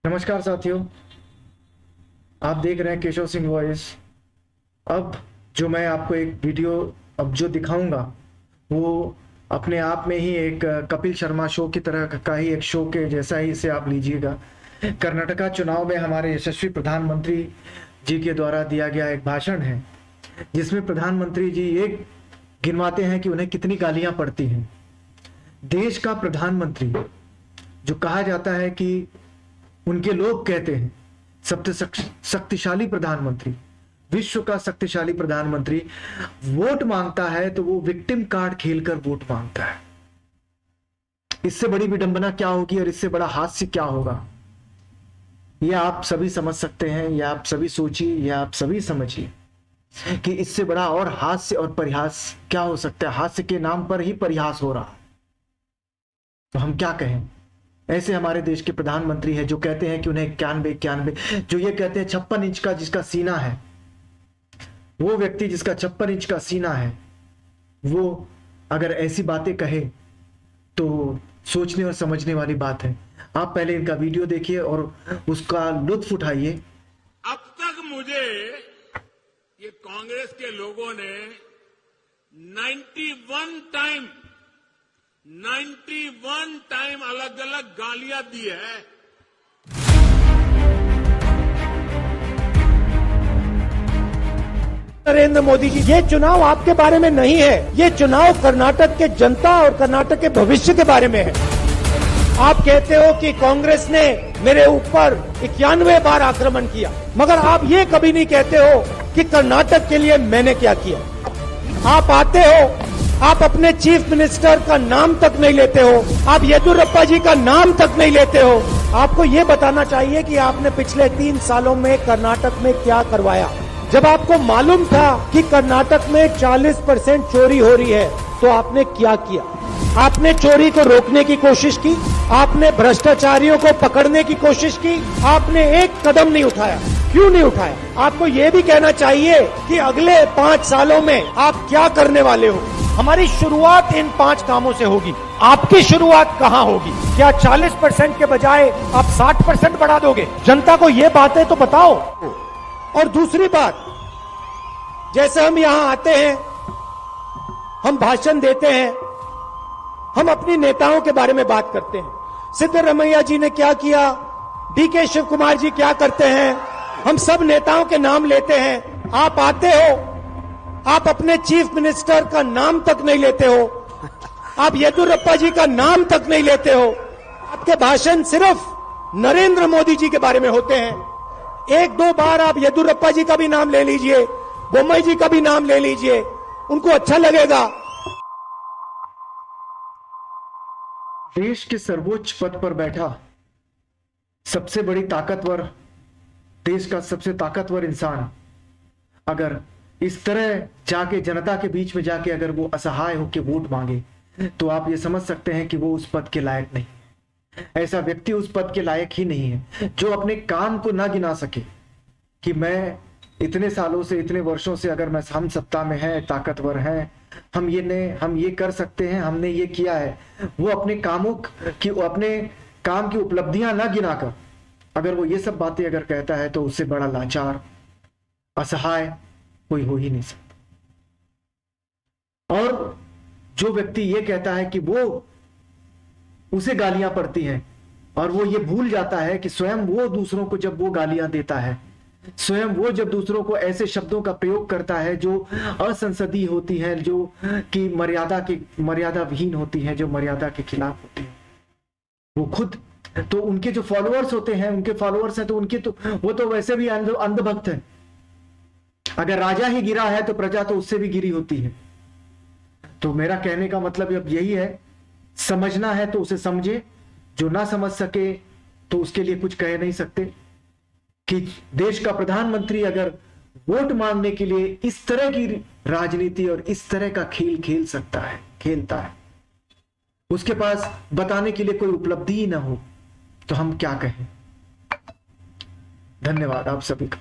नमस्कार साथियों, आप देख रहे हैं केशव सिंह वॉइस। अब जो मैं आपको एक वीडियो अब जो दिखाऊंगा वो अपने आप में ही एक कपिल शर्मा शो की तरह का ही एक शो के जैसा ही इसे आप लीजिएगा। कर्नाटका चुनाव में हमारे यशस्वी प्रधानमंत्री जी के द्वारा दिया गया एक भाषण है जिसमें प्रधानमंत्री जी ये गिनवाते हैं कि उन्हें कितनी गालियां पड़ती हैं। देश का प्रधानमंत्री जो कहा जाता है कि उनके लोग कहते हैं सबसे शक्तिशाली प्रधानमंत्री, विश्व का शक्तिशाली प्रधानमंत्री वोट मांगता है तो वो विक्टिम कार्ड खेलकर वोट मांगता है। इससे बड़ी विडंबना क्या होगी और इससे बड़ा हास्य क्या होगा, यह आप सभी समझ सकते हैं, या आप सभी सोचिए, या आप सभी समझिए कि इससे बड़ा और हास्य और परिहास क्या हो सकता है। हास्य के नाम पर ही परिहास हो रहा है, तो हम क्या कहें। ऐसे हमारे देश के प्रधानमंत्री हैं जो कहते हैं कि उन्हें 91 जो ये कहते हैं 56 इंच का जिसका सीना है, वो व्यक्ति जिसका 56 इंच का सीना है वो अगर ऐसी बातें कहे तो सोचने और समझने वाली बात है। आप पहले इनका वीडियो देखिए और उसका लुत्फ उठाइए। अब तक मुझे ये कांग्रेस के लोगों ने 91 टाइम अलग अलग गालियां दी है। नरेंद्र मोदी जी, ये चुनाव आपके बारे में नहीं है, ये चुनाव कर्नाटक के जनता और कर्नाटक के भविष्य के बारे में है। आप कहते हो कि कांग्रेस ने मेरे ऊपर 91 बार आक्रमण किया, मगर आप ये कभी नहीं कहते हो कि कर्नाटक के लिए मैंने क्या किया। आप आते हो, आप अपने चीफ मिनिस्टर का नाम तक नहीं लेते हो, आप येदियुरप्पा जी का नाम तक नहीं लेते हो। आपको ये बताना चाहिए कि आपने पिछले 3 सालों में कर्नाटक में क्या करवाया। जब आपको मालूम था कि कर्नाटक में 40% चोरी हो रही है तो आपने क्या किया। आपने चोरी को रोकने की कोशिश की, आपने भ्रष्टाचारियों को पकड़ने की कोशिश की, आपने एक कदम नहीं उठाया। क्यों नहीं उठाया? आपको ये भी कहना चाहिए कि अगले 5 सालों में आप क्या करने वाले हो। हमारी शुरुआत इन 5 कामों से होगी। आपकी शुरुआत कहां होगी? क्या 40% के बजाय आप 60% बढ़ा दोगे? जनता को ये बातें तो बताओ। और दूसरी बात, जैसे हम यहां आते हैं, हम भाषण देते हैं, हम अपनी नेताओं के बारे में बात करते हैं। सिद्धरमैया जी ने क्या किया, डीके शिव कुमार जी क्या करते हैं, हम सब नेताओं के नाम लेते हैं। आप आते हो, आप अपने चीफ मिनिस्टर का नाम तक नहीं लेते हो, आप येदियुरप्पा जी का नाम तक नहीं लेते हो। आपके भाषण सिर्फ नरेंद्र मोदी जी के बारे में होते हैं। 1-2 बार आप येदियुरप्पा जी का भी नाम ले लीजिए, बोम्मई जी का भी नाम ले लीजिए, उनको अच्छा लगेगा। देश के सर्वोच्च पद पर बैठा सबसे बड़ी ताकतवर, देश का सबसे ताकतवर इंसान अगर इस तरह जाके जनता के बीच में जाके अगर वो असहाय होकर वोट मांगे तो आप ये समझ सकते हैं कि वो उस पद के लायक नहीं। ऐसा व्यक्ति उस पद के लायक ही नहीं है जो अपने काम को ना गिना सके कि मैं इतने सालों से, इतने वर्षों से अगर मैं हम सत्ता में है, ताकतवर हैं, हम ये कर सकते हैं, हमने ये किया है। वो अपने कामों की, अपने काम की उपलब्धियां ना गिनाकर अगर वो ये सब बातें अगर कहता है तो उससे बड़ा लाचार, असहाय कोई हो ही नहीं सकता। और जो व्यक्ति ये कहता है कि वो उसे गालियां पड़ती हैं और वो ये भूल जाता है कि स्वयं वो दूसरों को जब वो गालियां देता है, स्वयं वो जब दूसरों को ऐसे शब्दों का प्रयोग करता है जो असंसदीय होती है, जो कि मर्यादा विहीन होती है, जो मर्यादा के खिलाफ होती है, वो खुद तो उनके जो फॉलोअर्स होते हैं, उनके फॉलोअर्स हैं तो उनके तो वो तो वैसे भी अंधभक्त हैं। अगर राजा ही गिरा है तो प्रजा तो उससे भी गिरी होती है। तो मेरा कहने का मतलब अब यही है, समझना है तो उसे समझे, जो ना समझ सके तो उसके लिए कुछ कह नहीं सकते। कि देश का प्रधानमंत्री अगर वोट मांगने के लिए इस तरह की राजनीति और इस तरह का खेल खेलता है, उसके पास बताने के लिए कोई उपलब्धि ही ना हो तो हम क्या कहें। धन्यवाद आप सभी का।